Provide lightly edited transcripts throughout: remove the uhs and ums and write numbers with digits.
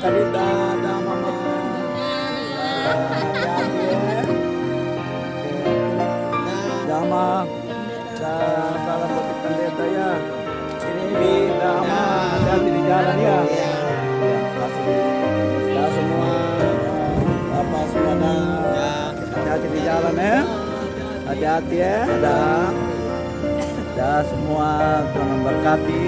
Kadinda ada mama. Dama salam buat pendeta ya. Ini dama hati di jalan ya. Ya semua apa semua hati-hati di jalan ya. Hati-hati ya. Ada semua Tuhan memberkati.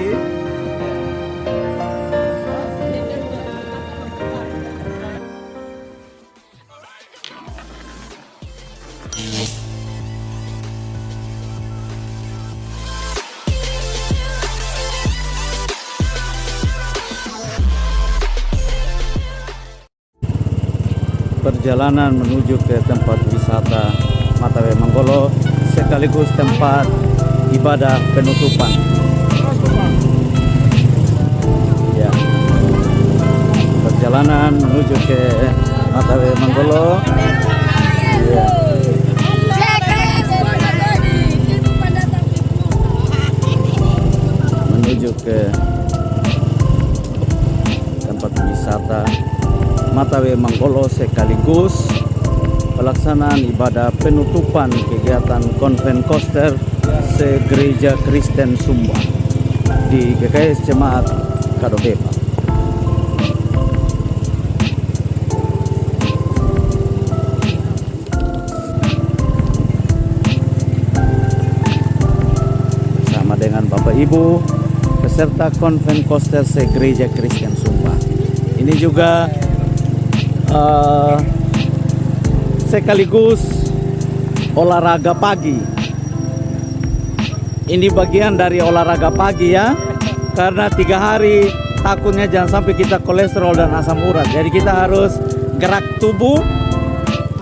Perjalanan menuju ke tempat wisata Matawe Manggolo sekaligus tempat ibadah penutupan. Ya. Perjalanan menuju ke Matawe Manggolo. Ya. Menuju ke tempat wisata Matawe Manggolo sekaligus pelaksanaan ibadah penutupan kegiatan Konven Koster se-Gereja Kristen Sumba di GKS Jemaat Kadobepa. Bersama dengan Bapak Ibu peserta Konven Koster se-Gereja Kristen Sumba. Ini juga sekaligus olahraga pagi. Ini bagian dari olahraga pagi ya, karena 3 hari takutnya jangan sampai kita kolesterol dan asam urat. Jadi kita harus gerak tubuh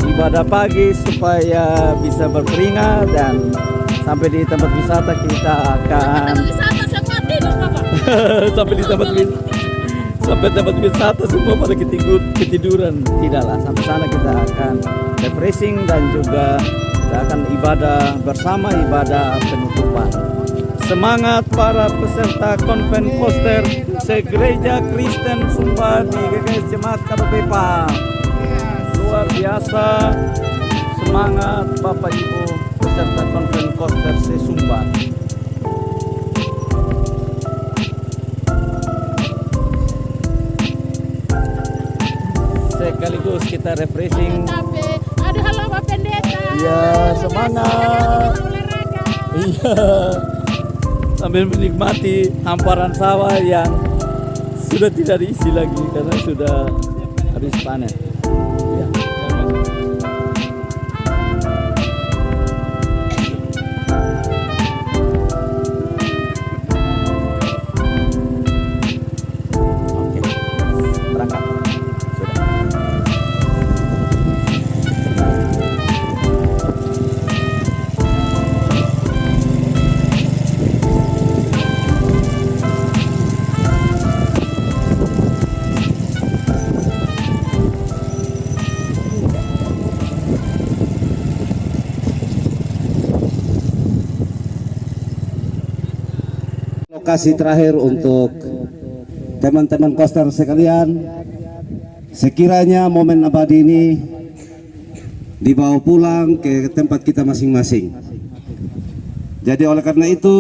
ibadah pagi supaya bisa berkeringat, dan sampai di tempat wisata kita akan sampai tempat wisata semua pada ketiduran. Tidaklah, sampai sana kita akan refreshing dan juga kita akan ibadah bersama, ibadah penutupan. Semangat para peserta Konven Koster se-Gereja Kristen Sumba di GKS Jemaat Kadobepa. Luar biasa semangat Bapak Ibu peserta Konven Koster se-Sumba. Sekaligus kita refreshing. Ada halo Pak Pendeta. Ya, semangat. Iya. Sambil menikmati hamparan sawah yang sudah tidak diisi lagi karena sudah habis panen. Ya. Oke. Berangkat. Lokasi terakhir untuk teman-teman koster sekalian, sekiranya momen abadi ini dibawa pulang ke tempat kita masing-masing. Jadi oleh karena itu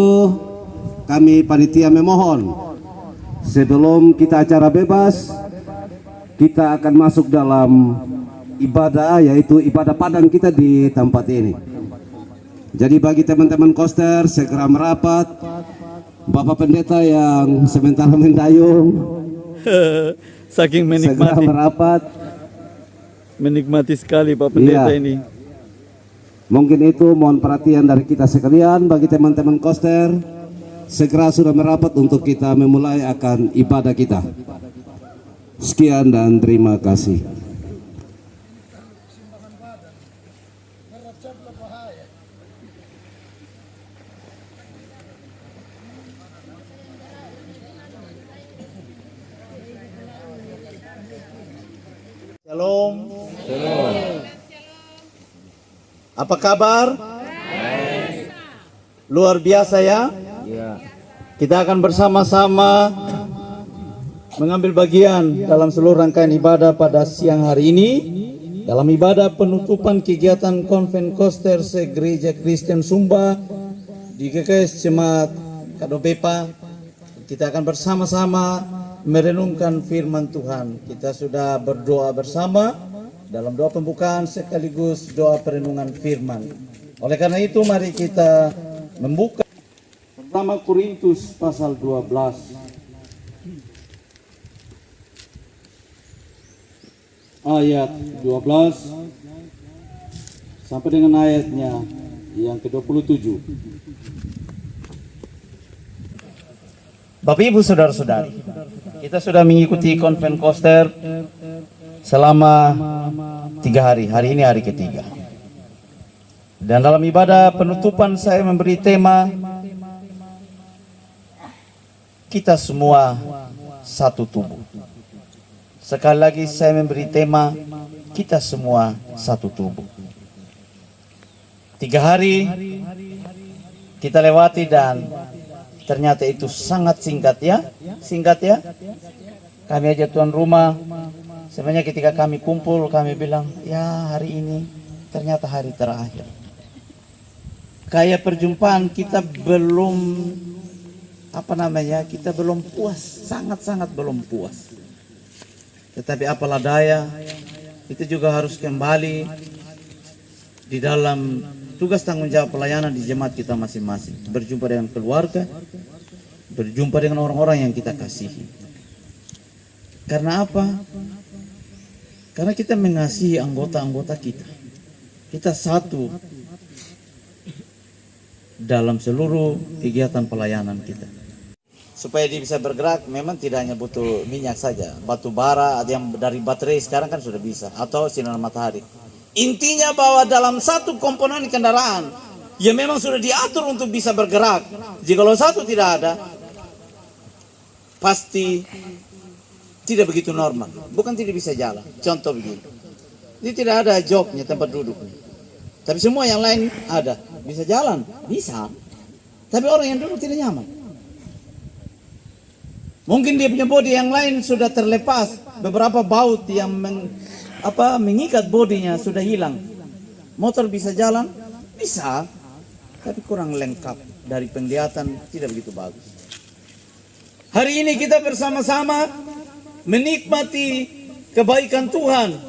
kami panitia memohon, sebelum kita acara bebas, kita akan masuk dalam ibadah, yaitu ibadah padang kita di tempat ini. Jadi bagi teman-teman koster segera merapat. Bapak Pendeta yang sementara mendayung Saking segera menikmati, merapat. menikmati sekali Pak Pendeta Iya. ini. Mungkin itu mohon perhatian dari kita sekalian. Bagi teman-teman koster, segera sudah merapat untuk kita memulai akan ibadah kita. Sekian dan terima kasih. Shalom. Apa kabar? Luar biasa ya. Kita akan bersama-sama mengambil bagian dalam seluruh rangkaian ibadah pada siang hari ini. Dalam ibadah penutupan kegiatan Konven Koster se-Gereja Kristen Sumba di GKS Jemaat Kadopepa, kita akan bersama-sama merenungkan firman Tuhan. Kita sudah berdoa bersama dalam doa pembukaan sekaligus doa perenungan firman. Oleh karena itu mari kita membuka pertama Korintus pasal 12 ayat 12 sampai dengan ayatnya yang ke-27. Bapak Ibu saudara-saudari, kita sudah mengikuti Konven Koster selama 3 hari. Hari ini hari ketiga. Dan dalam ibadah penutupan saya memberi tema kita semua satu tubuh. Sekali lagi saya memberi tema kita semua satu tubuh. 3 hari kita lewati dan ternyata itu sangat singkat ya. Singkat ya. Kami aja tuan rumah sebenarnya ketika kami kumpul kami bilang ya hari ini ternyata hari terakhir. Kayak perjumpaan kita belum kita belum puas, sangat-sangat belum puas. Tetapi apalah daya, kita juga harus kembali di dalam tugas tanggung jawab pelayanan di jemaat kita masing-masing. Berjumpa dengan keluarga, berjumpa dengan orang-orang yang kita kasihi. Karena apa? Karena kita mengasihi anggota-anggota kita. Kita satu dalam seluruh kegiatan pelayanan kita. Supaya dia bisa bergerak memang tidak hanya butuh minyak saja, batu bara ada yang dari baterai sekarang kan sudah bisa, atau sinar matahari. Intinya bahwa dalam satu komponen kendaraan ya memang sudah diatur untuk bisa bergerak. Jikalau satu tidak ada pasti tidak begitu normal, bukan tidak bisa jalan. Contoh begini, ini tidak ada joknya tempat duduk, tapi semua yang lain ada, bisa jalan, bisa, tapi orang yang duduk tidak nyaman. Mungkin dia punya bodi yang lain sudah terlepas, beberapa baut yang mengikat bodinya sudah hilang. Motor bisa jalan? Bisa, tapi kurang lengkap, dari penglihatan tidak begitu bagus. Hari ini kita bersama-sama menikmati kebaikan Tuhan.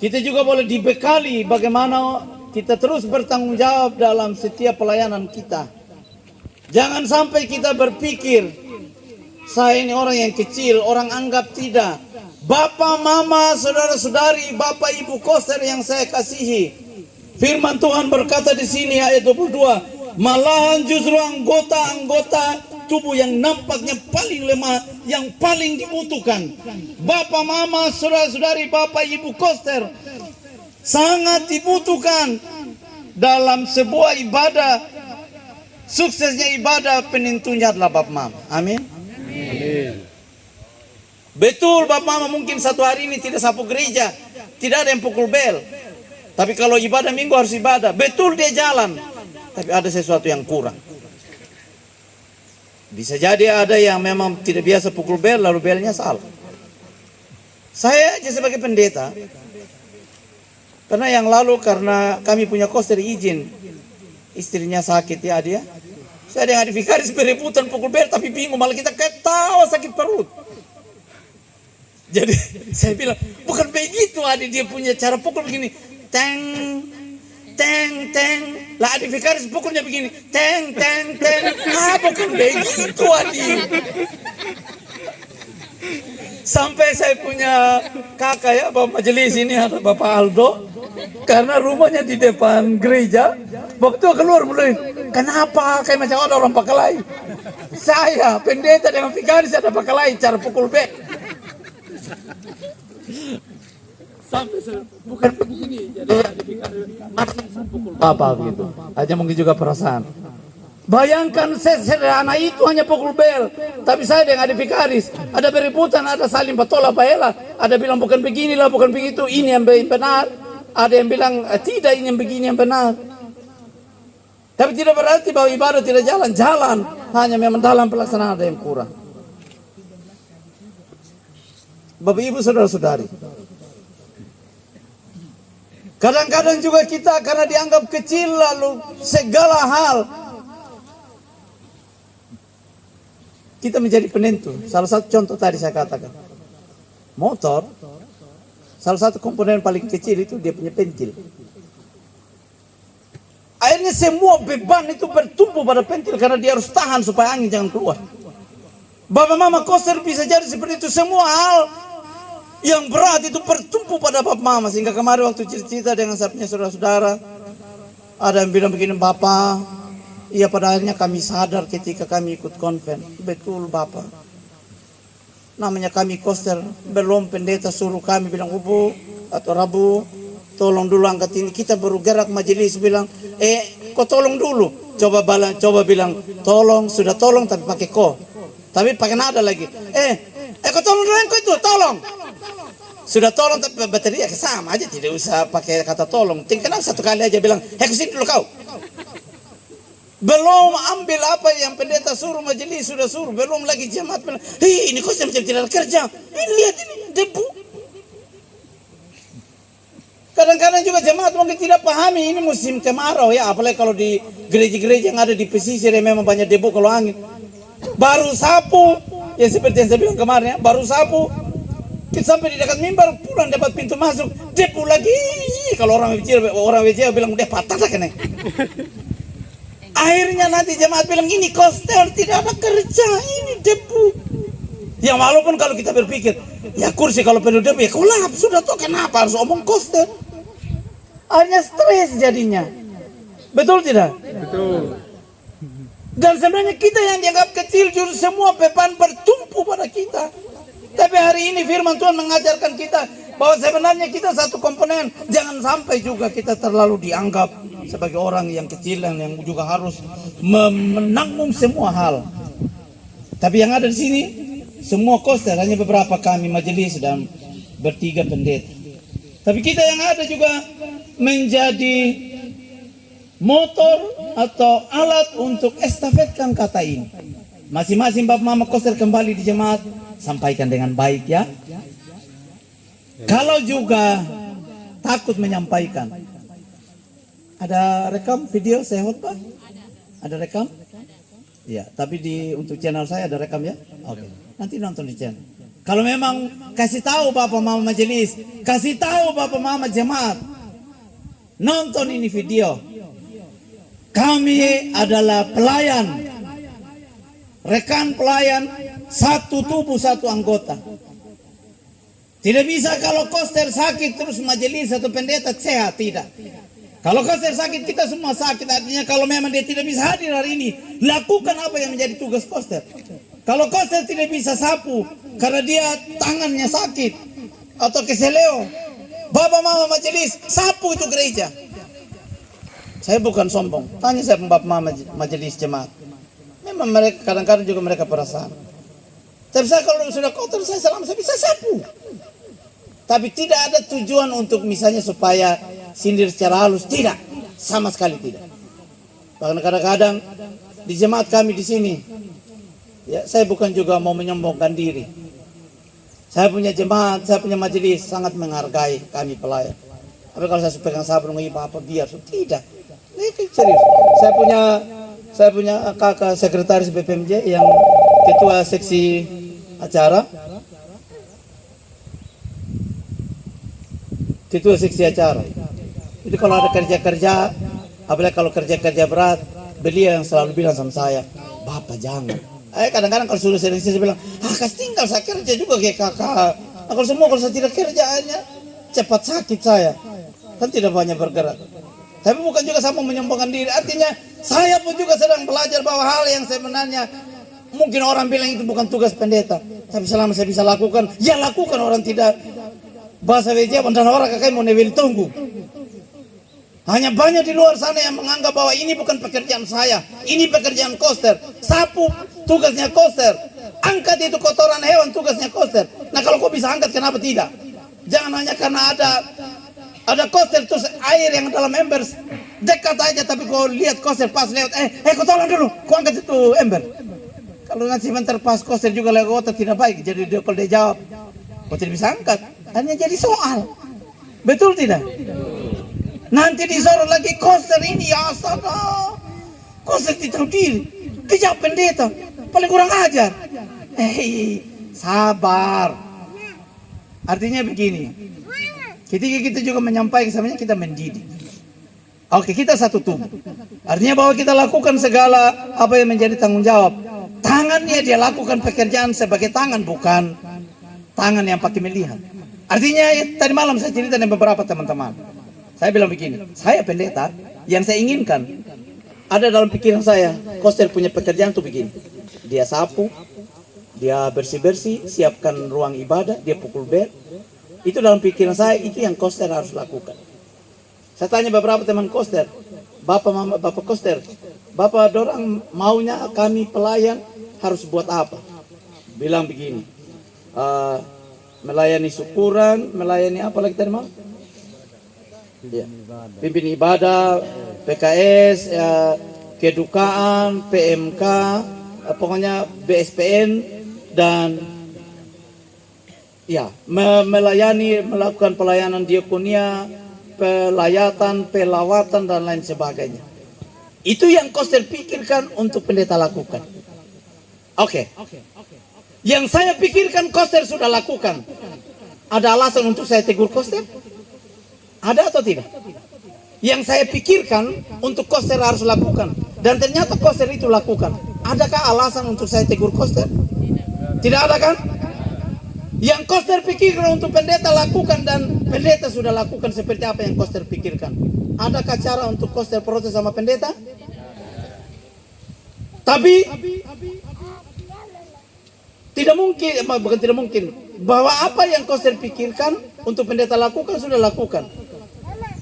Kita juga boleh dibekali bagaimana kita terus bertanggung jawab dalam setiap pelayanan kita. Jangan sampai kita berpikir saya ini orang yang kecil, orang anggap tidak. Bapak, mama, saudara-saudari, bapak, ibu koster yang saya kasihi. Firman Tuhan berkata di sini ayat 22, malahan justru anggota-anggota tubuh yang nampaknya paling lemah, yang paling dibutuhkan. Bapak, mama, saudara-saudari, bapak, ibu koster sangat dibutuhkan dalam sebuah ibadah. Suksesnya ibadah penentunya adalah bapak, mama. Amin. Betul bapak mama mungkin satu hari ini tidak sapu gereja, tidak ada yang pukul bel. Tapi kalau ibadah minggu harus ibadah. Betul dia jalan, tapi ada sesuatu yang kurang. Bisa jadi ada yang memang tidak biasa pukul bel lalu belnya salah. Saya aja sebagai pendeta, karena yang lalu karena kami punya koster izin, istrinya sakit ya dia. Saya dengan vikaris berebutan pukul bel tapi bingung, malah kita ketawa sakit perut. Jadi saya bilang bukan begitu adik, dia punya cara pukul begini, teng teng teng. Lah adik vikaris pukulnya begini, teng teng teng. Bukan begitu adik. Sampai saya punya kakak ya, bapak majelis ini ada Bapak Aldo, karena rumahnya di depan gereja. Waktu keluar mulai, kenapa kayak macam ada orang pakalai? Saya pendeta dengan vikaris ada pakalai cara pukul bel. Sampai bukan begini, jadi masih pukul apa begitu. Aja mungkin juga perasaan. Bayangkan sederhana itu hanya pukul bel, tapi saya dengan ada vikaris, ada beributan, ada saling patola paela, ada bilang bukan beginilah, bukan begitu, ini yang benar, ada yang bilang tidak, ini yang begini yang benar. Tapi tidak berarti bahwa ibadah tidak jalan, hanya memang dalam pelaksanaan ada yang kurang. Bapak Ibu saudara-saudari. Kadang-kadang juga kita karena dianggap kecil lalu segala hal kita menjadi penentu. Salah satu contoh tadi saya katakan. Motor, salah satu komponen paling kecil itu dia punya pentil. Akhirnya semua beban itu bertumpu pada pentil karena dia harus tahan supaya angin jangan keluar. Bapak mama koster bisa jadi seperti itu. Semua hal yang berat itu bertumpu pada bapak mama. Sehingga kemarin waktu cerita dengan saya punya saudara-saudara, ada yang bilang begini, Bapak, iya pada akhirnya kami sadar ketika kami ikut konven. Betul Bapak. Namanya kami koster, belum pendeta suruh kami bilang, Bu atau Rabu, tolong dulu angkat ini. Kita baru gerak majelis bilang, kok tolong dulu. Coba bilang, tolong, sudah tolong tapi pakai ko. Tapi pakai nada lagi. Kok tolong dulu engkau itu, tolong. Sudah tolong tapi bateri ya sama aja, tidak usah pakai kata tolong. Tinggal satu kali aja bilang, kesini dulu kau. Belum ambil apa yang pendeta suruh, majelis sudah suruh, belum lagi jemaat bilang, ini kok macam tidak kerja. Ini lihat ini debu. Kadang-kadang juga jemaat mungkin tidak pahami ini musim kemarau ya, apalagi kalau di gereja-gereja yang ada di pesisir yang memang banyak debu kalau angin. Baru sapu, ya seperti yang saya bilang kemarin ya, baru sapu, sampai di dekat mimbar pulang dapat pintu masuk, debu lagi. Kalau orang WC bilang udah patah lah kena. Akhirnya nanti jemaat bilang ini koster tidak ada kerja, ini debu. Ya walaupun kalau kita berpikir, ya kursi kalau penuh debu ya kolap, sudah tuh kenapa harus omong koster? Akhirnya stres jadinya. Betul tidak? Betul. Dan sebenarnya kita yang dianggap kecil justru semua beban bertumpu pada kita. Tapi hari ini firman Tuhan mengajarkan kita bahwa sebenarnya kita satu komponen. Jangan sampai juga kita terlalu dianggap sebagai orang yang kecil yang juga harus menanggung semua hal. Tapi yang ada di sini semua koster, hanya beberapa kami majelis dan bertiga pendeta. Tapi kita yang ada juga menjadi motor atau alat untuk estafetkan kata ini. Masing-masing bapak mama koster kembali di jemaat, sampaikan dengan baik ya. Kalau juga takut menyampaikan, ada rekam video saya khotbah? Ada rekam? Ya, tapi untuk channel saya ada rekam ya. Oke. Nanti nonton di channel. Kalau memang kasih tahu bapak mama majelis, kasih tahu bapak mama jemaat, nonton ini video. Kami adalah pelayan, rekan pelayan, satu tubuh satu anggota. Tidak bisa kalau koster sakit terus majelis atau pendeta sehat, tidak. Kalau koster sakit kita semua sakit, artinya kalau memang dia tidak bisa hadir hari ini, lakukan apa yang menjadi tugas koster. Kalau koster tidak bisa sapu karena dia tangannya sakit atau keseleo, bapak mama majelis sapu itu gereja. Saya bukan sombong, tanya saya bapak mama majelis jemaat. Memang mereka kadang-kadang juga mereka perasaan. Tapi saya kalau sudah kotor saya selama saya bisa sapu. Tapi tidak ada tujuan untuk misalnya supaya sindir secara halus, tidak, sama sekali tidak. Bahkan kadang-kadang di jemaat kami di sini, ya saya bukan juga mau menyombongkan diri. Saya punya jemaat, saya punya majelis sangat menghargai kami pelayan. Tapi kalau saya pegang sabun apa biar tidak. Ini serius. Saya punya kakak sekretaris BPMJ yang ketua seksi acara. Ketua seksi acara. Jadi kalau ada kerja-kerja, apalagi kalau kerja-kerja berat, beliau yang selalu bilang sama saya, Bapak jangan. Kadang-kadang kalau sudah sering saya bilang, kasih tinggal saya kerja juga kayak kakak. Kalau saya tidak kerjaannya, cepat sakit saya. Kan tidak banyak bergerak. Tapi bukan juga saya mau menyombongkan diri. Artinya saya pun juga sedang belajar bahwa hal yang sebenarnya mungkin orang bilang itu bukan tugas pendeta. Tapi selama saya bisa lakukan, ya lakukan. Orang tidak bahasa WJ dan orang kakak mau nevil tunggu. Hanya banyak di luar sana yang menganggap bahwa ini bukan pekerjaan saya, ini pekerjaan koster. Sapu tugasnya koster, angkat itu kotoran hewan tugasnya koster. Nah kalau kau bisa angkat kenapa tidak? Jangan hanya karena ada koster terus air yang dalam ember dekat aja, tapi kau lihat koster pas lewat, kau tolong dulu, kau angkat itu ember. Kalau nanti sebentar pas koster juga lewat tidak baik, jadi dia kalau dia jawab, Kok tidak bisa angkat? Hanya jadi soal. Betul tidak? Nanti disorot lagi koster ini, ya astaga. Koster tidak tahu diri. Dia pendeta. Paling kurang ajar. Sabar. Artinya begini. Ketika kita juga menyampaikan sebenarnya kita mendidik. Oke, kita satu tubuh. Artinya bahwa kita lakukan segala apa yang menjadi tanggung jawab. Tangannya dia lakukan pekerjaan sebagai tangan, bukan tangan yang pakai melihat. Artinya tadi malam saya cerita dengan beberapa teman-teman. Saya bilang begini, saya pendeta, yang saya inginkan ada dalam pikiran saya, koster punya pekerjaan tuh begini. Dia sapu, dia bersih-bersih, siapkan ruang ibadah, dia pukul bel. Itu dalam pikiran saya, itu yang koster harus lakukan. Saya tanya beberapa teman koster, bapak mama, bapak koster, bapak dorang maunya kami pelayan harus buat apa? Bilang begini, melayani syukuran, melayani apa lagi tadi mau? Ya. Pimpin ibadah, PKS, ya, kedukaan, PMK, pokoknya BSPN dan ya melayani, melakukan pelayanan diakonia, pelayatan, pelawatan dan lain sebagainya. Itu yang koster pikirkan untuk pendeta lakukan. Oke. Yang saya pikirkan koster sudah lakukan. Ada alasan untuk saya tegur koster? Ada atau tidak? Yang saya pikirkan untuk koster harus lakukan. Dan ternyata koster itu lakukan. Adakah alasan untuk saya tegur koster? Tidak ada kan? Yang koster pikirkan untuk pendeta lakukan dan pendeta sudah lakukan seperti apa yang koster pikirkan. Adakah cara untuk koster protes sama pendeta? Tapi tidak mungkin, bukan tidak mungkin, bahwa apa yang koster pikirkan untuk pendeta lakukan sudah lakukan.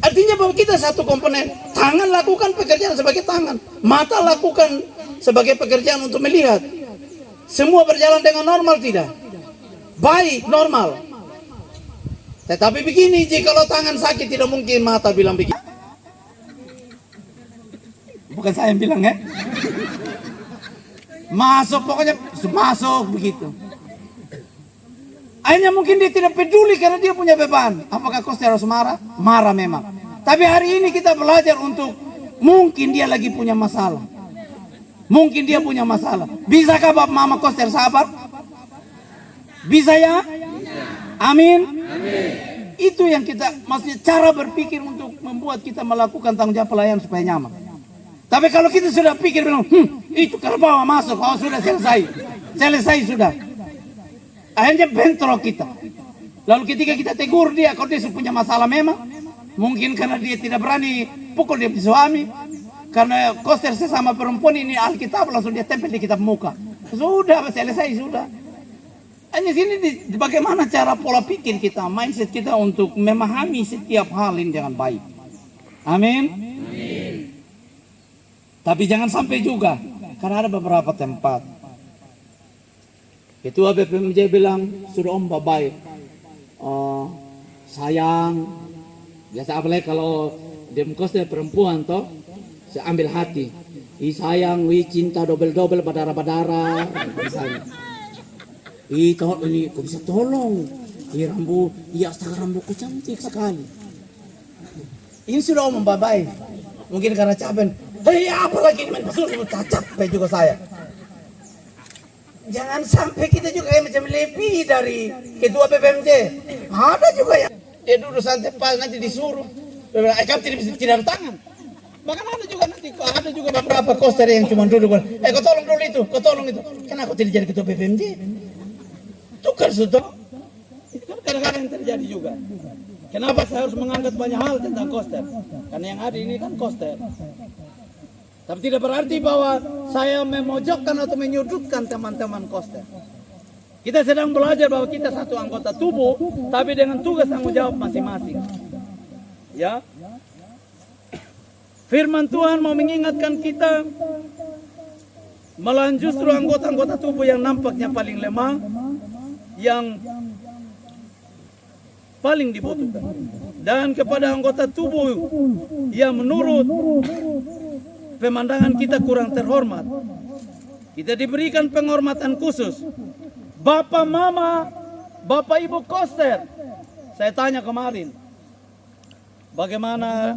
Artinya bahwa kita satu komponen, tangan lakukan pekerjaan sebagai tangan, mata lakukan sebagai pekerjaan untuk melihat. Semua berjalan dengan normal tidak? Baik, normal. Tetapi begini, jika tangan sakit tidak mungkin mata bilang begini. Bukan saya yang bilang ya. Masuk, pokoknya masuk begitu. Akhirnya mungkin dia tidak peduli karena dia punya beban. Apakah koster harus marah? Marah memang. Tapi hari ini kita belajar untuk mungkin dia lagi punya masalah. Mungkin dia punya masalah. Bisakah Bapak Mama koster sabar? Bisa ya? Amin. Itu yang kita, maksudnya cara berpikir untuk membuat kita melakukan tanggung jawab pelayanan supaya nyaman. Tapi kalau kita sudah pikir bilang, itu kalau bawa masuk, oh sudah selesai sudah. Akhirnya bentrok kita. Lalu ketika kita tegur dia, kalau dia punya masalah memang, mungkin karena dia tidak berani pukul dia suami, karena koster sesama perempuan ini Alkitab langsung dia tempel di kitab muka. Sudah selesai sudah. Hanya sini bagaimana cara pola pikir kita, mindset kita untuk memahami setiap hal ini dengan baik. Amin. Tapi jangan sampai juga, karena ada beberapa tempat. Ketua BPMJ bilang, sudah om baik, sayang. Biasa apalagi kalau demkosnya perempuan toh, saya ambil hati. Sayang, cinta dobel-dobel badara-badara. Misalnya. Ini kok bisa tolong. Rambut, astaga rambutku cantik sekali. Ini sudah om baik. Mungkin karena capek. Apa lagi ini main pasal cacat kayak juga saya. Jangan sampai kita juga kayak macam lebih dari ketua PPMJ. Ada juga ya. Dia duduk santai pas nanti disuruh. Kamu tidak ada tangan. Bahkan ada juga nanti ada juga beberapa koster yang cuma duduk. Kau tolong dulu itu, kau tolong itu. Kenapa tidak jadi ketua PPMJ? Tukar sudah. Itu kan kadang-kadang terjadi juga. Kenapa saya harus mengangkat banyak hal tentang koster? Karena yang ada ini kan koster. Tapi tidak berarti bahwa saya memojokkan atau menyudutkan teman-teman koster. Kita sedang belajar bahwa kita satu anggota tubuh, tapi dengan tugas tanggung jawab masing-masing. Ya, firman Tuhan mau mengingatkan kita, malah justru anggota-anggota tubuh yang nampaknya paling lemah, yang paling dibutuhkan. Dan kepada anggota tubuh yang menurut pemandangan kita kurang terhormat, kita diberikan penghormatan khusus. Bapak, mama, Bapak Ibu Koster, saya tanya kemarin, bagaimana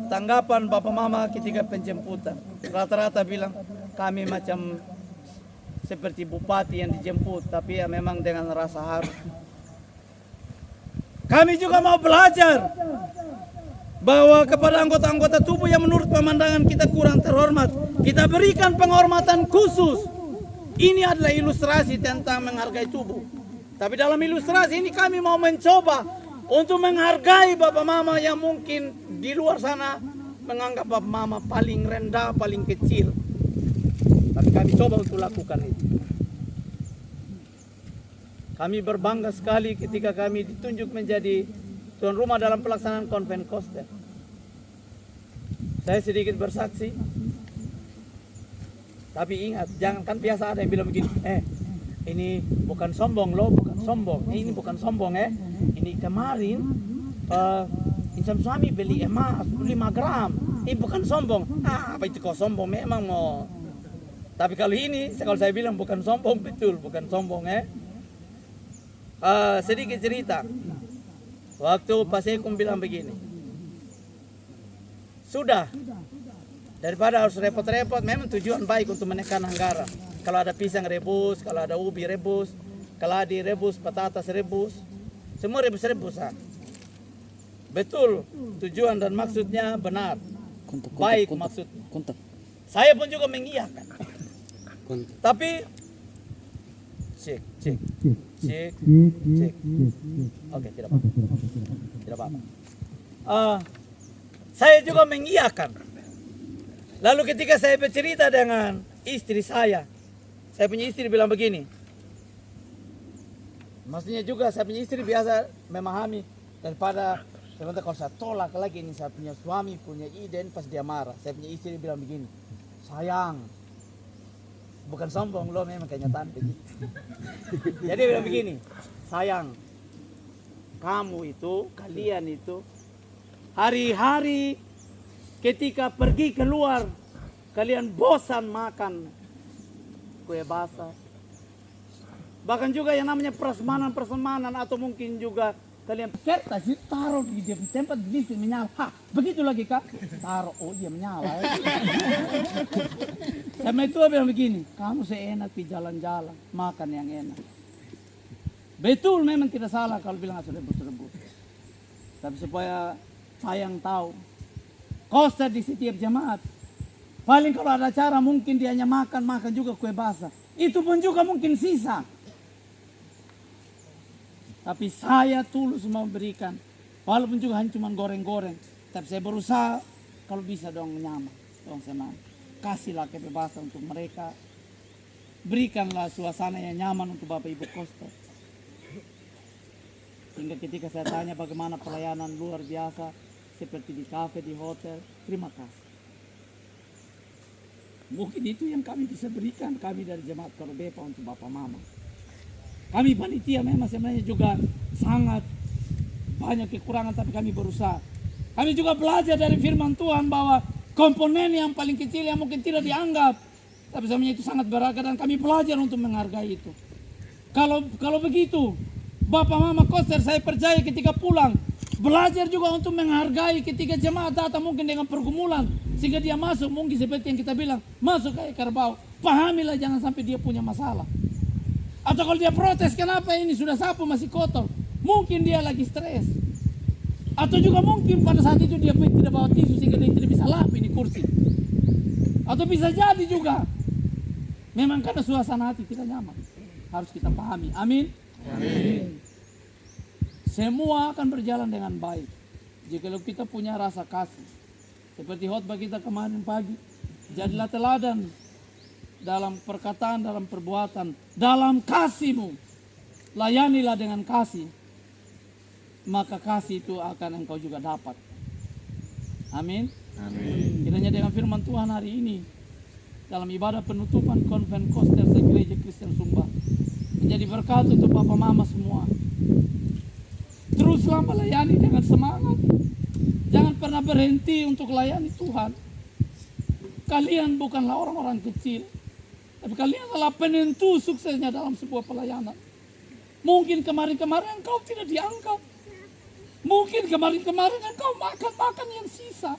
tanggapan Bapak Mama ketika penjemputan? Rata-rata bilang, kami macam seperti bupati yang dijemput, tapi ya memang dengan rasa haru. Kami juga mau belajar bahwa kepada anggota-anggota tubuh yang menurut pemandangan kita kurang terhormat, kita berikan penghormatan khusus. Ini adalah ilustrasi tentang menghargai tubuh. Tapi dalam ilustrasi ini kami mau mencoba untuk menghargai Bapak Mama yang mungkin di luar sana menganggap Bapak Mama paling rendah, paling kecil. Tapi kami coba untuk lakukan itu. Kami berbangga sekali ketika kami ditunjuk menjadi tuan rumah dalam pelaksanaan konven Koster. Saya sedikit bersaksi. Tapi ingat, jangan, kan biasa ada yang bilang begini, ini bukan sombong loh, bukan sombong. Ini bukan sombong Ini kemarin insan suami beli emas 5 gram. Ini bukan sombong. Apa itu kok sombong memang mau. Tapi kalau ini, kalau saya bilang bukan sombong, betul, bukan sombong sedikit cerita. Waktu Pak Sekum bilang begini, sudah, daripada harus repot-repot, memang tujuan baik untuk menekan anggaran. Kalau ada pisang rebus, kalau ada ubi rebus, keladi rebus, patatas rebus, semua rebus-rebus. Betul, tujuan dan maksudnya benar. Baik maksud. Saya pun juga mengiyakan. Tapi cek. Oke, tidak apa-apa. Saya juga mengiyakan. Lalu ketika saya bercerita dengan istri saya punya istri bilang begini. Maksudnya juga saya punya istri biasa memahami daripada sebentar kalau saya tolak lagi ini saya punya suami punya ide pas dia marah. Saya punya istri bilang begini, sayang, bukan sombong loh, memang kenyataan begitu. Jadi bilang begini, sayang, kalian itu hari-hari ketika pergi keluar kalian bosan makan kue basah. Bahkan juga yang namanya prasmanan atau mungkin juga kalian kertas itu taruh di tempat listrik menyala. Begitu lagi Kak, taruh, oh iya menyala. Sama itu bilang begini, kamu seenak di jalan-jalan, makan yang enak. Betul, memang tidak salah kalau bilang asal rebus-rebus. Tapi supaya sayang tahu, Koster di setiap jemaat, paling kalau ada acara mungkin dia hanya makan juga kue basah. Itu pun juga mungkin sisa. Tapi saya tulus mau berikan, walaupun juga hanya cuma goreng-goreng. Tapi saya berusaha kalau bisa dong nyaman, dong senang. Kasihlah kebebasan untuk mereka. Berikanlah suasana yang nyaman untuk Bapak Ibu Koster. Sehingga ketika saya tanya bagaimana pelayanan luar biasa, seperti di kafe, di hotel, terima kasih. Mungkin itu yang kami bisa berikan, kami dari Jemaat Korbepa untuk Bapak Mama. Kami panitia memang sebenarnya juga sangat banyak kekurangan, tapi kami berusaha. Kami juga belajar dari firman Tuhan bahwa komponen yang paling kecil yang mungkin tidak dianggap, tapi sebenarnya itu sangat berharga dan kami belajar untuk menghargai itu. Kalau begitu, Bapak Mama Koster, saya percaya ketika pulang, belajar juga untuk menghargai ketika jemaat datang mungkin dengan pergumulan, sehingga dia masuk mungkin seperti yang kita bilang, masuk ke kerbau. Pahamilah jangan sampai dia punya masalah. Atau kalau dia protes, kenapa ini sudah sapu masih kotor? Mungkin dia lagi stres. Atau juga mungkin pada saat itu dia tidak bawa tisu sehingga dia tidak bisa lap ini kursi. Atau bisa jadi juga memang karena suasana hati tidak nyaman. Harus kita pahami. Amin. Amin. Semua akan berjalan dengan baik jika kita punya rasa kasih. Seperti khotbah kita kemarin pagi. Jadilah teladan dalam perkataan, dalam perbuatan, dalam kasihmu. Layanilah dengan kasih. Maka kasih itu akan engkau juga dapat. Amin. Amin. Kiranya dengan firman Tuhan hari ini, dalam ibadah penutupan konven Koster Gereja Kristen Sumba, menjadi berkat untuk Bapak Mama semua. Teruslah melayani dengan semangat. Jangan pernah berhenti untuk layani Tuhan. Kalian bukanlah orang-orang kecil, tapi kalian adalah penentu suksesnya dalam sebuah pelayanan. Mungkin kemarin-kemarin engkau tidak diangkat. Mungkin kemarin-kemarin engkau makan yang sisa.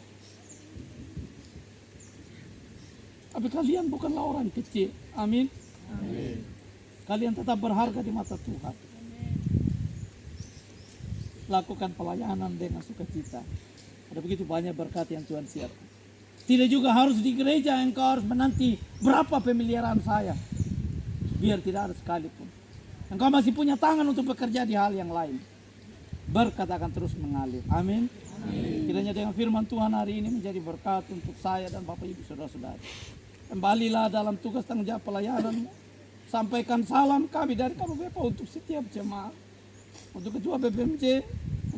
Tapi kalian bukanlah orang kecil. Amin. Kalian tetap berharga di mata Tuhan. Lakukan pelayanan dengan sukacita. Ada begitu banyak berkat yang Tuhan siapkan. Tidak juga harus di gereja engkau harus menanti berapa pemeliharaan saya. Biar tidak ada sekalipun. Engkau masih punya tangan untuk bekerja di hal yang lain. Berkat akan terus mengalir. Amin. Kiranya dengan firman Tuhan hari ini menjadi berkat untuk saya dan Bapak Ibu Saudara-saudara. Kembalilah dalam tugas tanggung jawab pelayanan. Sampaikan salam kami dari KBP untuk setiap jemaat. Untuk ketua BPMC,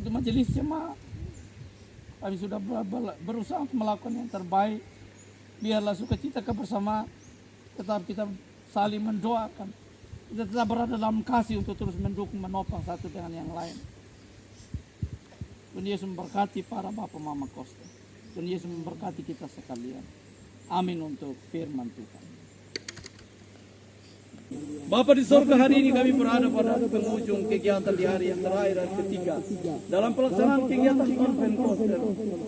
untuk majelis jemaat. Kami sudah berusaha untuk melakukan yang terbaik. Biarlah sukacita kebersamaan. Tetap kita saling mendoakan. Kita tetap berada dalam kasih untuk terus mendukung, menopang satu dengan yang lain. Tuhan Yesus memberkati para Bapak Mama Koster. Tuhan Yesus memberkati kita sekalian. Amin untuk firman Tuhan. Bapa di sorga, hari ini kami berada pada penghujung kegiatan di hari yang terakhir dan ketiga dalam pelaksanaan kegiatan konven Koster.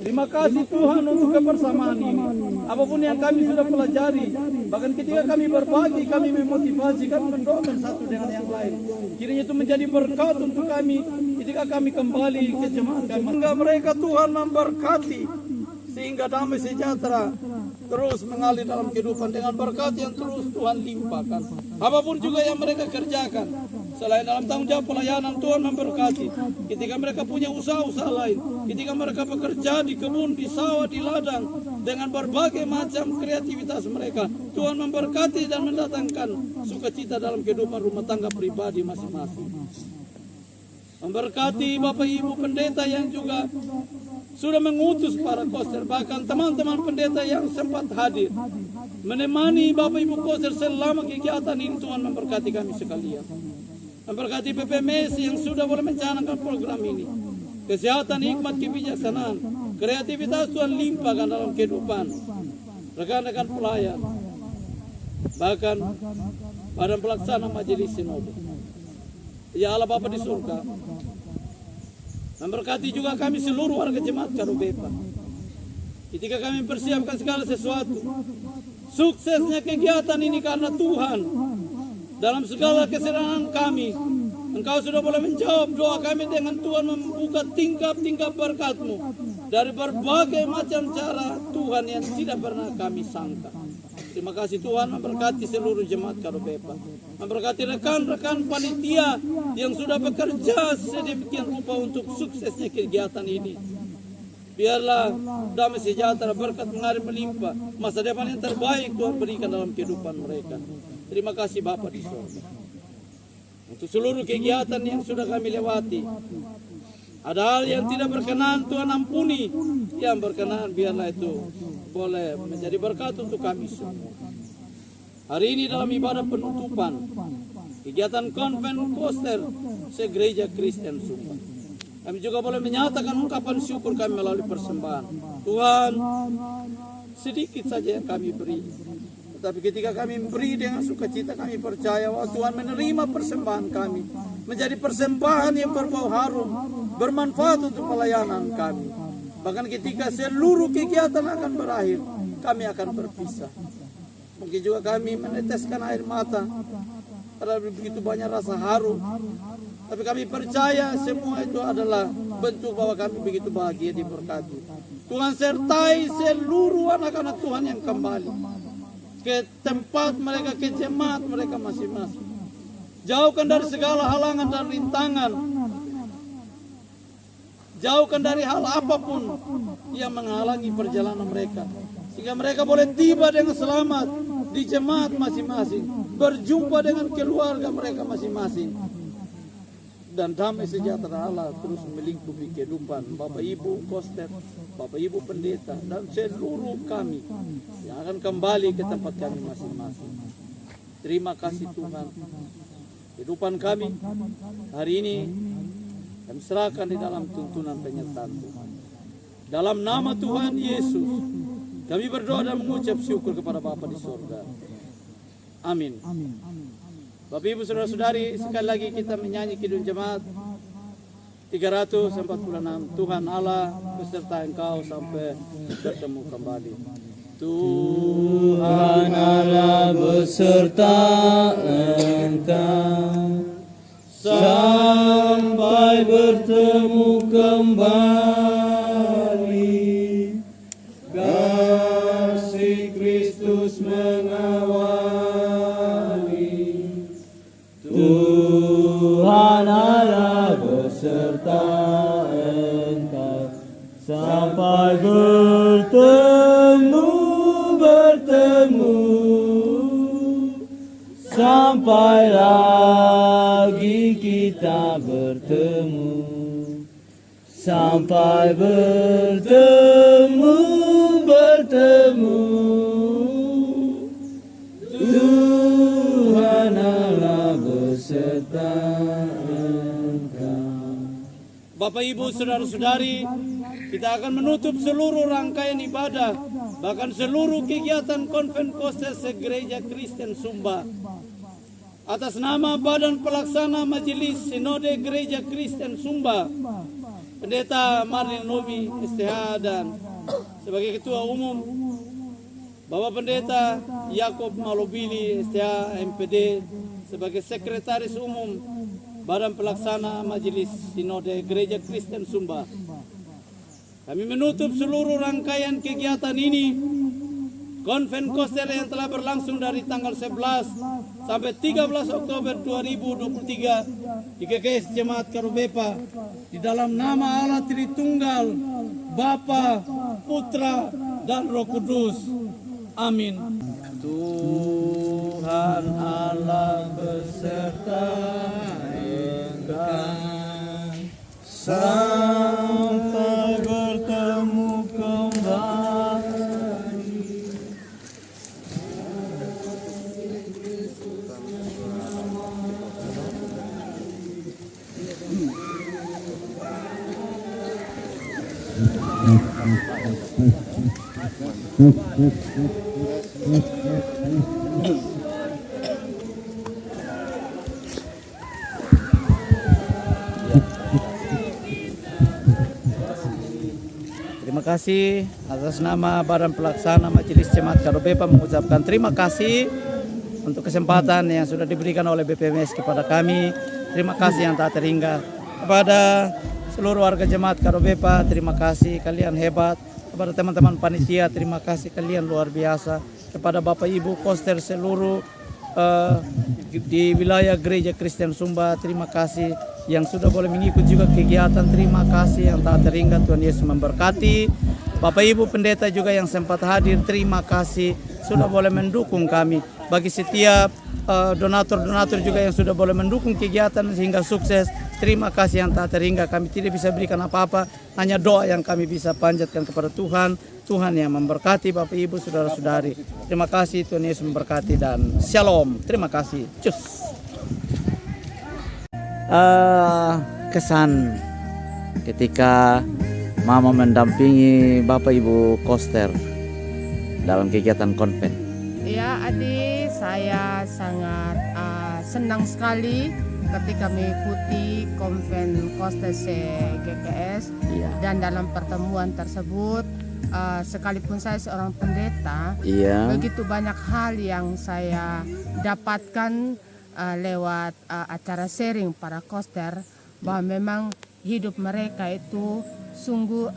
Terima kasih Tuhan untuk kebersamaan ini. Apapun yang kami sudah pelajari, bahkan ketika kami berbagi, kami memotivasi, kami mendoakan satu dengan yang lain. Kiranya itu menjadi berkat untuk kami ketika kami kembali ke jemaat kami. Semoga mereka Tuhan memberkati sehingga damai sejahtera terus mengalir dalam kehidupan dengan berkat yang terus Tuhan limpahkan. Apapun juga yang mereka kerjakan, selain dalam tanggung jawab pelayanan, Tuhan memberkati. Ketika mereka punya usaha-usaha lain, ketika mereka bekerja di kebun, di sawah, di ladang, dengan berbagai macam kreativitas mereka, Tuhan memberkati dan mendatangkan sukacita dalam kehidupan rumah tangga pribadi masing-masing. Memberkati Bapak Ibu pendeta yang juga sudah mengutus para koster, bahkan teman-teman pendeta yang sempat hadir menemani Bapak Ibu koster selama kegiatan ini. Tuhan memberkati kami sekalian. Memberkati PPMS yang sudah boleh mencanangkan program ini. Kesehatan, hikmat, kebijaksanaan, kreativitas Tuhan limpahkan dalam kehidupan rekan-rekan pelayan, bahkan pada pelaksanaan majelis sinode. Ya Allah Bapa di surga, memberkati juga kami seluruh warga jemaat Karubepa. Ketika kami persiapkan segala sesuatu, suksesnya kegiatan ini karena Tuhan. Dalam segala kesederhanaan kami, Engkau sudah boleh menjawab doa kami dengan Tuhan membuka tingkap-tingkap berkat-Mu dari berbagai macam cara Tuhan yang tidak pernah kami sangka. Terima kasih Tuhan, memberkati seluruh jemaat Karubepa. Memberkati rekan-rekan panitia yang sudah bekerja sedemikian rupa untuk suksesnya kegiatan ini. Biarlah damai sejahtera, berkat mengalir melimpah, masa depan yang terbaik Tuhan berikan dalam kehidupan mereka. Terima kasih Bapa di surga. Untuk seluruh kegiatan yang sudah kami lewati, ada hal yang tidak berkenan, Tuhan ampuni. Yang berkenan biarlah itu boleh menjadi berkat untuk kami semua. Hari ini dalam ibadah penutupan kegiatan konven Koster se-Gereja Kristen Sumba, kami juga boleh menyatakan ungkapan syukur kami melalui persembahan. Tuhan, sedikit saja yang kami beri, tetapi ketika kami beri dengan sukacita, kami percaya bahwa Tuhan menerima persembahan kami menjadi persembahan yang berbau harum, bermanfaat untuk pelayanan kami. Bahkan ketika seluruh kegiatan akan berakhir, kami akan berpisah. Mungkin juga kami meneteskan air mata karena begitu banyak rasa haru. Tapi kami percaya semua itu adalah bentuk bahwa kami begitu bahagia diberkati. Tuhan sertai seluruh anak-anak Tuhan yang kembali ke tempat mereka, ke jemaat mereka masing-masing. Jauhkan dari segala halangan dan rintangan. Jauhkan dari hal apapun yang menghalangi perjalanan mereka, sehingga mereka boleh tiba dengan selamat di jemaat masing-masing, berjumpa dengan keluarga mereka masing-masing, dan damai sejahtera Allah terus melingkupi kehidupan Bapak Ibu Koster, Bapak Ibu Pendeta, dan seluruh kami yang akan kembali ke tempat kami masing-masing. Terima kasih Tuhan. Kehidupan kami hari ini kami serahkan di dalam tuntunan penyertaan Tuhan. Dalam nama Tuhan Yesus, kami berdoa dan mengucap syukur kepada Bapa di surga. Amin. Bapak Ibu Saudara-saudari, sekali lagi kita menyanyi Kidung Jemaat 346. Tuhan Allah beserta engkau sampai bertemu kembali. Tuhan Allah beserta engkau sampai bertemu kembali. Kasih Kristus mengawali. Tuhan Allah beserta engkau sampai bertemu sampai lagi kita bertemu, sampai bertemu Tuhan Allah beserta engkau. Bapak Ibu Saudara-saudari, kita akan menutup seluruh rangkaian ibadah, bahkan seluruh kegiatan Konven Koster se-Gereja Kristen Sumba. Atas nama Badan Pelaksana Majelis Sinode Gereja Kristen Sumba, Pendeta Marlin Nobi STH, dan sebagai Ketua Umum Bapak Pendeta Yakob Malobili STH MPD, sebagai Sekretaris Umum Badan Pelaksana Majelis Sinode Gereja Kristen Sumba. Kami menutup seluruh rangkaian kegiatan ini, Konven Koster yang telah berlangsung dari tanggal 11 sampai 13 Oktober 2023 di GKS Jemaat Karubepa, di dalam nama Allah Tritunggal, Bapa, Putra, dan Roh Kudus. Amin. Tuhan Allah beserta engkau sampai bertemu kembali. Terima kasih atas nama Badan Pelaksana Majelis Jemaat Karubepa, mengucapkan terima kasih untuk kesempatan yang sudah diberikan oleh BPMS kepada kami. Terima kasih yang tak terhingga. Kepada seluruh warga Jemaat Karubepa, terima kasih, kalian hebat. Kepada teman-teman panitia, terima kasih, kalian luar biasa. Kepada Bapak Ibu Koster seluruh di wilayah Gereja Kristen Sumba, terima kasih. Yang sudah boleh mengikut juga kegiatan, terima kasih yang tak terhingga. Tuhan Yesus memberkati. Bapak Ibu Pendeta juga yang sempat hadir, terima kasih sudah boleh mendukung kami. Bagi setiap donatur-donatur juga yang sudah boleh mendukung kegiatan sehingga sukses, terima kasih yang tak terhingga. Kami tidak bisa berikan apa-apa, hanya doa yang kami bisa panjatkan kepada Tuhan. Tuhan yang memberkati Bapak Ibu Saudara-saudari. Terima kasih, Tuhan Yesus memberkati dan Shalom. Terima kasih. Cus. Kesan ketika Mama mendampingi Bapak Ibu Koster dalam kegiatan konven. Ya, Adi, saya sangat senang sekali ketika mengikuti Konven Koster GKS. Iya. Dan dalam pertemuan tersebut, sekalipun saya seorang pendeta, Iya. begitu banyak hal yang saya dapatkan lewat acara sharing para koster, bahwa memang hidup mereka itu sungguh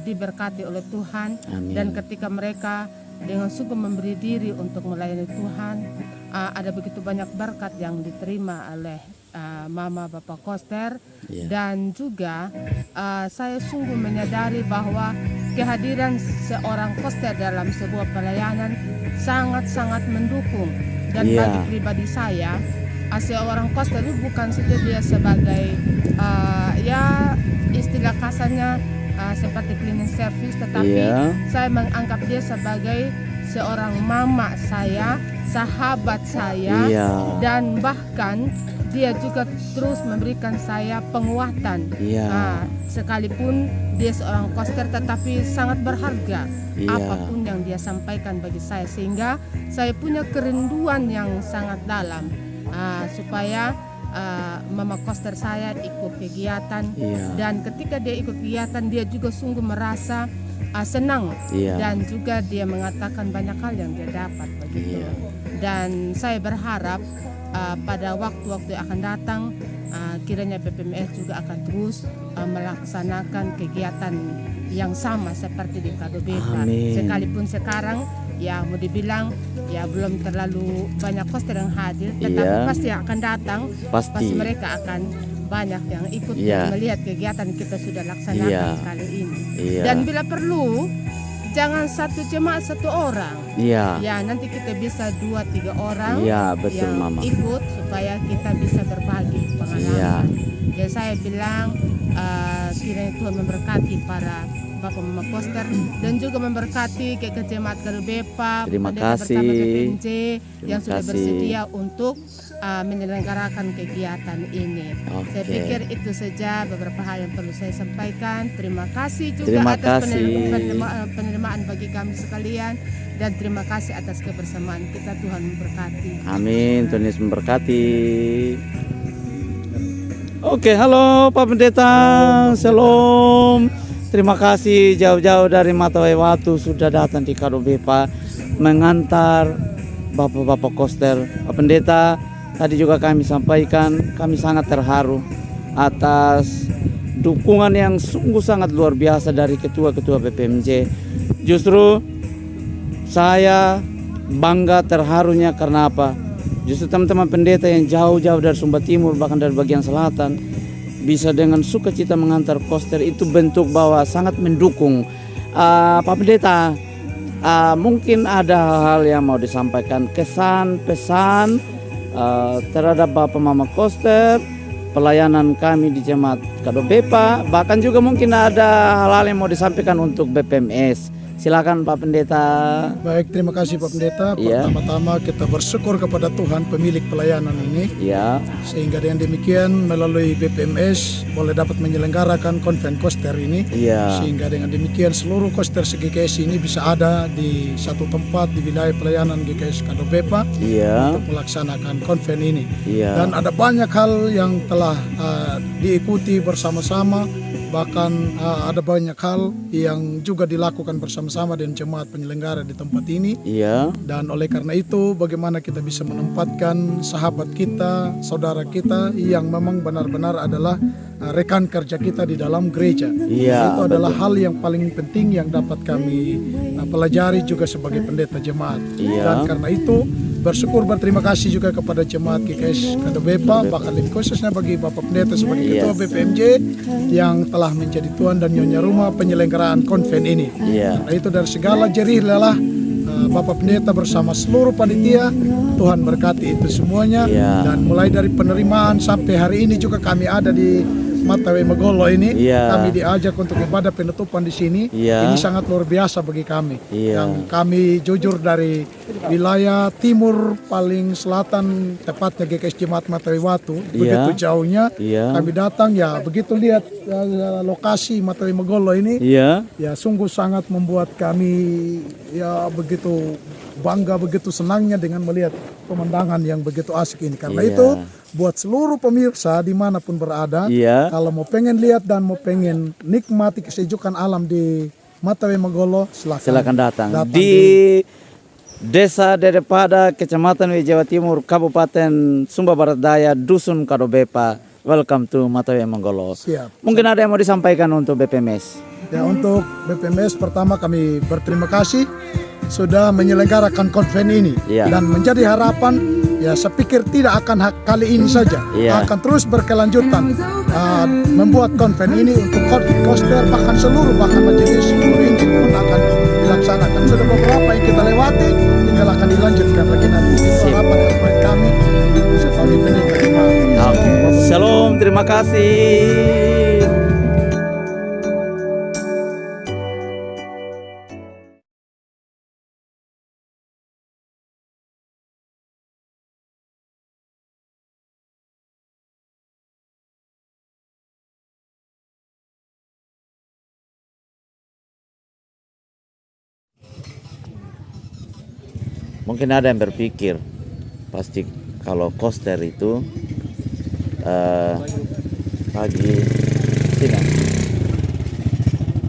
diberkati oleh Tuhan. Amin. Dan ketika mereka dengan sungguh memberi diri untuk melayani Tuhan, ada begitu banyak berkat yang diterima oleh Mama Bapak Koster. Yeah. Dan juga saya sungguh menyadari bahwa kehadiran seorang koster dalam sebuah pelayanan sangat-sangat mendukung. Dan Yeah. bagi pribadi saya, seorang koster itu bukan saja dia sebagai ya istilah kasarnya seperti cleaning service, tetapi Yeah. saya menganggap dia sebagai seorang mama saya, sahabat saya, Yeah. dan bahkan dia juga terus memberikan saya penguatan. Yeah. Sekalipun dia seorang koster, tetapi sangat berharga Yeah. apapun yang dia sampaikan bagi saya, sehingga saya punya kerinduan yang sangat dalam supaya mama koster saya ikut kegiatan. Iya. Dan ketika dia ikut kegiatan dia juga sungguh merasa senang. Iya. Dan juga dia mengatakan banyak hal yang dia dapat begitu. Iya. Dan saya berharap pada waktu-waktu yang akan datang kiranya BPMS juga akan terus melaksanakan kegiatan yang sama seperti di Kadobepa. Amin. Sekalipun sekarang ya mau dibilang ya belum terlalu banyak koster yang hadir, tetapi Iya. pasti yang akan datang Pasti. mereka akan banyak yang ikut Iya. melihat kegiatan kita sudah laksanakan Iya. kali ini. Iya. Dan bila perlu jangan satu jemaat satu orang. Iya. Ya nanti kita bisa 2-3 orang Iya, betul, yang Mama. ikut supaya kita bisa berbagi pengalaman. Iya. Jadi saya bilang kiranya Tuhan memberkati para Bapak Mama Koster dan juga memberkati ke jemaat Kadobepa, Terima pendeta kasih. bersama BPMJ yang Terima sudah kasih. bersedia untuk menyelenggarakan kegiatan ini. Oke. Saya pikir itu saja beberapa hal yang perlu saya sampaikan. Terima kasih juga Terima atas kasih. penerimaan bagi kami sekalian dan terima kasih atas kebersamaan kita. Tuhan memberkati. Amin, Tuhan Yesus memberkati. Oke, halo Pak Pendeta, Shalom. Terima kasih jauh-jauh dari Matawai Watu sudah datang di Kadobepa mengantar Bapak-Bapak Koster. Pak Pendeta, tadi juga kami sampaikan, kami sangat terharu atas dukungan yang sungguh sangat luar biasa dari ketua-ketua BPMJ. Justru saya bangga terharunya karena apa? Justru teman-teman pendeta yang jauh-jauh dari Sumba Timur bahkan dari bagian selatan bisa dengan sukacita mengantar koster, itu bentuk bahwa sangat mendukung. Pak Pendeta, mungkin ada hal-hal yang mau disampaikan, kesan, pesan terhadap Bapak Mama Koster, pelayanan kami di Jemaat Kadobepa, bahkan juga mungkin ada hal-hal yang mau disampaikan untuk BPMS. Silakan Pak Pendeta. Baik, terima kasih Pak Pendeta. Iya. Pertama-tama kita bersyukur kepada Tuhan pemilik pelayanan ini, Ya, sehingga dengan demikian melalui BPMS boleh dapat menyelenggarakan konven koster ini. iya, Sehingga dengan demikian seluruh koster GKS ini bisa ada di satu tempat di wilayah pelayanan GKS Kadobepa iya, untuk melaksanakan konven ini. iya, Dan ada banyak hal yang telah diikuti bersama-sama, bahkan ada banyak hal yang juga dilakukan bersama-sama dengan jemaat penyelenggara di tempat ini. iya, Dan oleh karena itu bagaimana kita bisa menempatkan sahabat kita, saudara kita yang memang benar-benar adalah rekan kerja kita di dalam gereja. Iya, Itu adalah hal yang paling penting yang dapat kami pelajari juga sebagai pendeta jemaat. Iya. Dan karena itu bersyukur, berterima kasih juga kepada jemaat GKS Kadobepa, bahkan lebih khususnya bagi Bapak Pendeta sebagai Iya. Ketua BPMJ yang telah menjadi tuan dan nyonya rumah penyelenggaraan konven ini. iya, Karena itu dari segala jerih lelah Bapak Pendeta bersama seluruh panitia, Tuhan berkati itu semuanya. Iya. Dan mulai dari penerimaan sampai hari ini juga kami ada di Matawai Megolo ini, Iya. kami diajak untuk ibadah penutupan di sini. Iya. Ini sangat luar biasa bagi kami. Iya. Yang kami jujur dari wilayah timur paling selatan, tepatnya GKS Jemaat Matawai Watu, begitu jauhnya Iya. kami datang, ya begitu lihat lokasi Matawai Megolo ini, iya, ya sungguh sangat membuat kami ya begitu bangga, begitu senangnya dengan melihat pemandangan yang begitu asik ini. Karena Iya. itu buat seluruh pemirsa dimanapun berada, Iya. kalau mau pengen lihat dan mau pengen nikmati kesejukan alam di Matawai Megolo, silakan datang di Desa Dedepada, Kecamatan Jawa Timur, Kabupaten Sumba Barat Daya, Dusun Kadobepa. Welcome to Matawai Megolo. Siap. Mungkin ada yang mau disampaikan untuk BPMS. Ya, untuk BPMS pertama kami berterima kasih sudah menyelenggarakan konven ini. Iya. Dan menjadi harapan, ya saya pikir tidak akan kali ini saja, Iya. akan terus berkelanjutan membuat konven ini untuk koster, bahkan seluruh, bahkan majelis seluruh Injil pun akan dilaksanakan. Sudah beberapa yang kita lewati, tinggal akan dilanjutkan lagi nanti. Itu harapan terbaik kami sebagai pendeta jemaat. Shalom, terima kasih. Mungkin ada yang berpikir, pasti kalau koster itu pagi sini.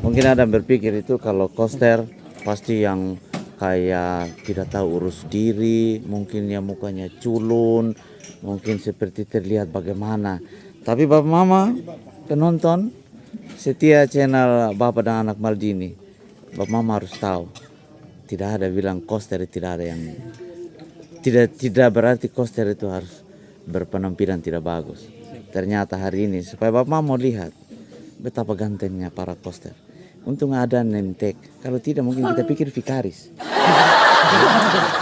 Mungkin ada yang berpikir itu kalau koster pasti yang kayak tidak tahu urus diri, mungkin ya mukanya culun, mungkin seperti terlihat bagaimana. Tapi Bapak Mama penonton setia channel Bapak dan Anak Maldini, Bapak Mama harus tahu, tidak ada bilang koster, tidak ada yang tidak berarti koster itu harus berpenampilan tidak bagus. Ternyata hari ini supaya Bapak Mama mau lihat betapa gantengnya para koster. Untung ada name tag. Kalau tidak mungkin kita pikir vikaris.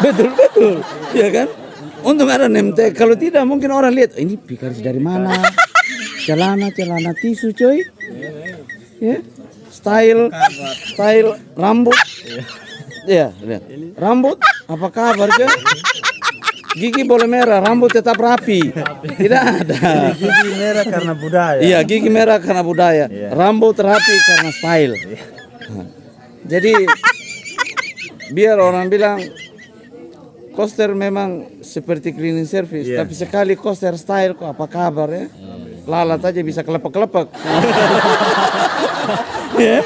betul, ya kan? Untung ada name tag. Kalau tidak mungkin orang lihat ini vikaris dari mana? Celana tisu coy. Ya. Style rambut. Ya, lihat. Rambut apa kabar coy? Gigi boleh merah, rambut tetap rapi. Tidak ada. Gigi merah karena budaya. Iya, gigi merah karena budaya. Rambut rapi karena style. Jadi biar orang bilang koster memang seperti cleaning service, tapi sekali koster style kok apa kabar ya? Lalat aja bisa kelepek-kelepek. Ya.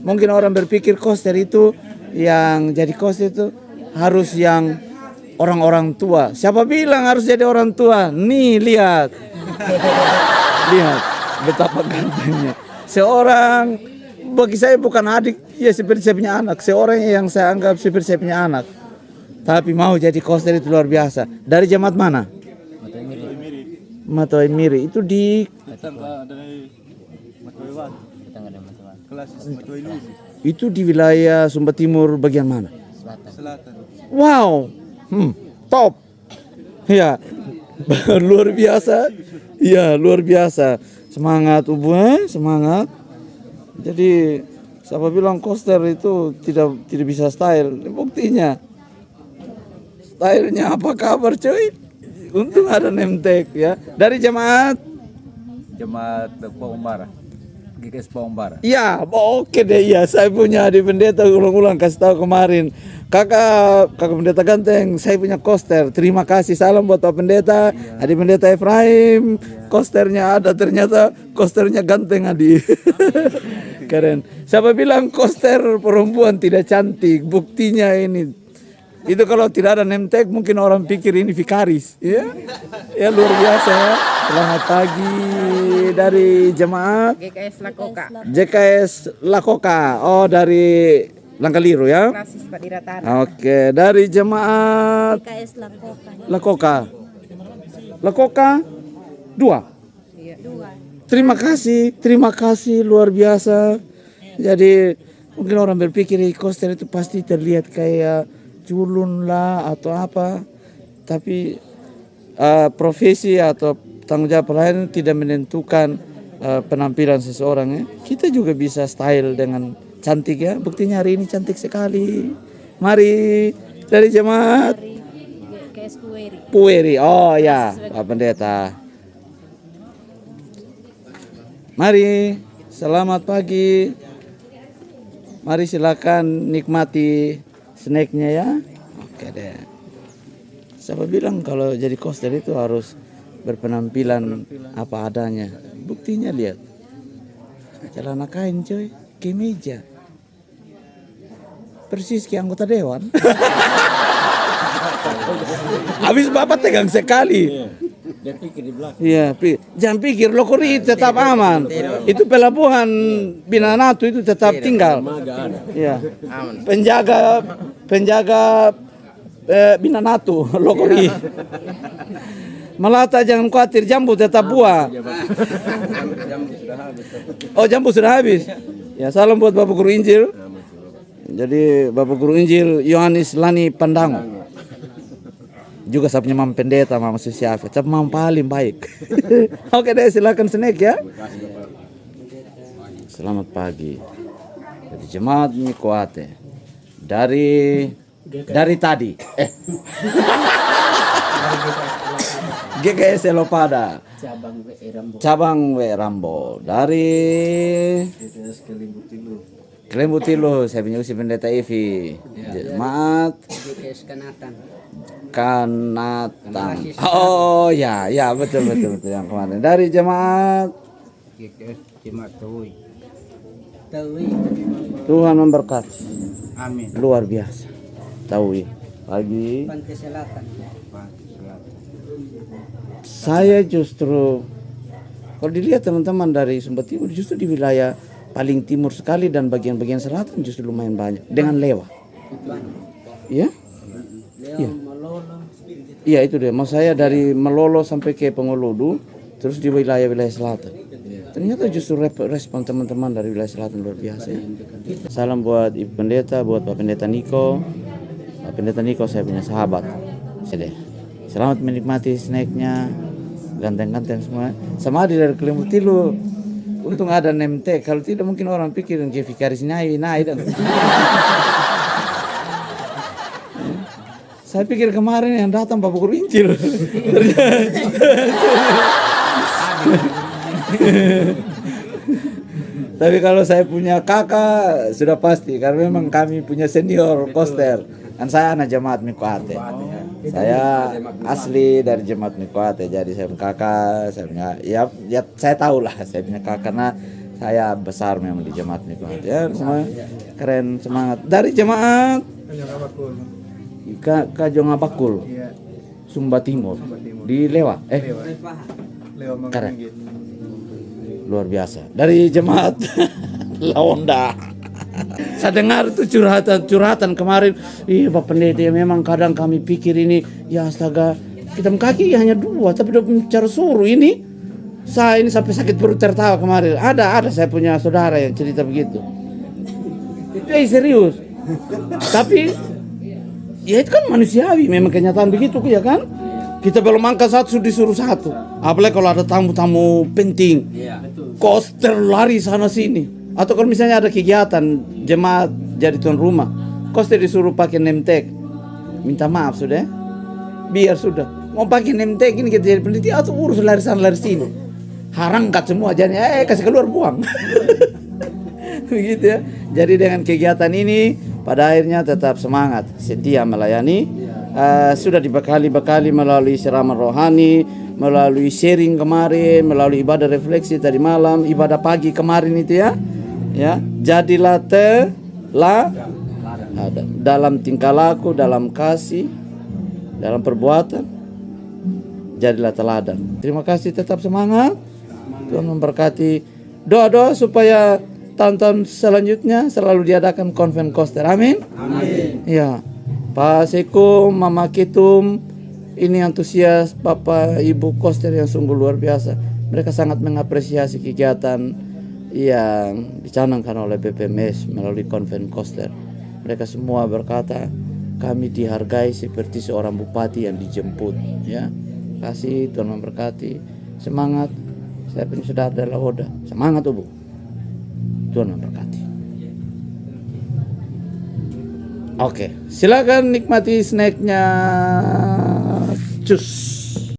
Mungkin orang berpikir koster itu yang jadi koster itu harus yang orang-orang tua. Siapa bilang harus jadi orang tua? Nih lihat. Lihat betapa gantengnya. Seorang bagi saya bukan adik, ya seperti saya punya anak. Seorang yang saya anggap seperti saya punya anak. Tapi mau jadi koster itu luar biasa. Dari jemaat mana? Matoi Miri. Itu di itu di wilayah Sumba Timur bagian mana? Selatan. Wow. Top. Ya. Luar biasa. Ya, luar biasa. Semangat semangat. Jadi siapa bilang koster itu tidak bisa style? Buktinya. Stylenya apa kabar coy? Untung ada name tag ya. Dari jemaat Paumbara. GKS Paumbara. Ya, oke deh ya. Saya punya di pendeta ulang-ulang kasih tahu kemarin. Kakak pendeta ganteng, saya punya koster. Terima kasih, salam buat Pak Pendeta. Adik Pendeta Efraim, kosternya ada, ternyata kosternya ganteng Adi. Keren. Siapa bilang koster perempuan tidak cantik? Buktinya ini. Itu kalau tidak ada name tag mungkin orang pikir ini vikaris, ya. Ya luar biasa ya. Selamat pagi dari jemaat JKS Lakoka. Oh, dari Langkaliru ya. Oke, dari jemaat GKS Lakoka. Lakoka 2. Terima kasih luar biasa. Jadi mungkin orang berpikir koster itu pasti terlihat kayak culun lah atau apa, tapi profesi atau tanggung jawab lain tidak menentukan penampilan seseorang ya. Kita juga bisa style dengan cantik ya. Buktinya hari ini cantik sekali. Mari dari jemaat Pueri. Oh ya, Pak Pendeta. Mari, selamat pagi. Mari silakan nikmati snacknya ya. Oke deh. Siapa bilang kalau jadi koster itu harus berpenampilan apa adanya? Buktinya lihat. Celana kain coy, kemeja. Persis kayak anggota dewan. Habis Bapak tegang sekali. Dia pikir di belakang. Iya, jangan pikir Lokori tetap aman. Itu pelabuhan Binanatu itu tetap tinggal. Iya. Penjaga Binanatu Lokori. Melata jangan khawatir, jambu tetap buah. Oh, jambu sudah habis. Ya, salam buat Bapak Guru Injil. Jadi Bapak Guru Injil Yohanes Lani Pandango. Juga saya punya mam pendeta, mama Susiafe. Saya mam paling baik. Oke deh, silakan snack ya. Selamat pagi. Dari jemaat Mikoate. Dari tadi. GKS Elopada. Cabang W Rambo. Dari Kelembu Tilu. Saya punya usi pendeta Evi. Jemaat Kanatan. Oh ya, ya betul yang kemarin dari jemaat. Tuhan memberkati. Amin. Luar biasa. Tahu pagi. Saya justru kalau dilihat teman-teman dari Sumba Timur justru di wilayah paling timur sekali dan bagian-bagian selatan justru lumayan banyak dengan Lewa. Ya? Iya. Iya itu dia. Mau saya dari Melolo sampai ke Pengolodu, terus di wilayah-wilayah selatan. Ternyata justru respon teman-teman dari wilayah selatan luar biasa. Ya. Salam buat Ibu Pendeta, buat Pak Pendeta Niko. Pak Pendeta Niko saya punya sahabat. Sedih. Selamat menikmati snacknya, ganteng-ganteng semua. Sama dari Kelimut Tilu. Untung ada nemtek. Kalau tidak mungkin orang pikir yang Vikaris naik dan. Saya pikir kemarin yang datang Pak Bukur Incil. Tapi kalau saya punya kakak sudah pasti karena memang kami punya senior koster. Kan saya anak jemaat Mikuate. Saya asli dari jemaat Mikuate. Jadi saya punya kakak, saya punya ya saya tahu lah saya punya kakak karena saya besar memang di jemaat Mikuate. Ya, semua keren, semangat. Dari jemaat Kajong Abakul. Sumba Timur. Di Lewa. Keren. Luar biasa. Dari jemaat Laonda. Saya dengar itu curhatan kemarin. Iya Pak Pendeta ya memang kadang kami pikir ini ya astaga kita kaki hanya 2 tapi udah bicara suruh ini. Saya ini sampai sakit perut tertawa kemarin. Ada saya punya saudara yang cerita begitu. Serius. Tapi ya itu kan manusiawi memang kenyataan begitu ya kan. Kita belum angkat satu disuruh satu. Apalagi kalau ada tamu-tamu penting. Koster lari sana sini. Atau kalau misalnya ada kegiatan jemaat jadi tuan rumah, koster disuruh pakai nemtek. Minta maaf sudah. Biar sudah. Mau pakai nemtek ini kita jadi peneliti atau urus lari sana lari sini. Harangkat semua jadi kasih keluar buang. Begitu ya. Jadi dengan kegiatan ini pada akhirnya tetap semangat, setia melayani. Sudah dibekali melalui siraman rohani, melalui sharing kemarin, melalui ibadah refleksi tadi malam, ibadah pagi kemarin itu ya. Ya, jadilah dalam tingkah laku, dalam kasih, dalam perbuatan, jadilah teladan. Terima kasih, tetap semangat. Tuhan memberkati. Doa-doa supaya tahun-tahun selanjutnya selalu diadakan konven koster. Amin. Amin. Ya. Pak Sekum, Mama Ketum, ini antusias Bapak Ibu koster yang sungguh luar biasa. Mereka sangat mengapresiasi kegiatan yang dicanangkan oleh BPMS melalui konven koster. Mereka semua berkata, kami dihargai seperti seorang bupati yang dijemput. Ya, kasih Tuhan memberkati. Semangat. Saya punya saudara adalah Oda. Semangat Bu. Tuhan memberkati. Oke, silakan nikmati snacknya. Cus.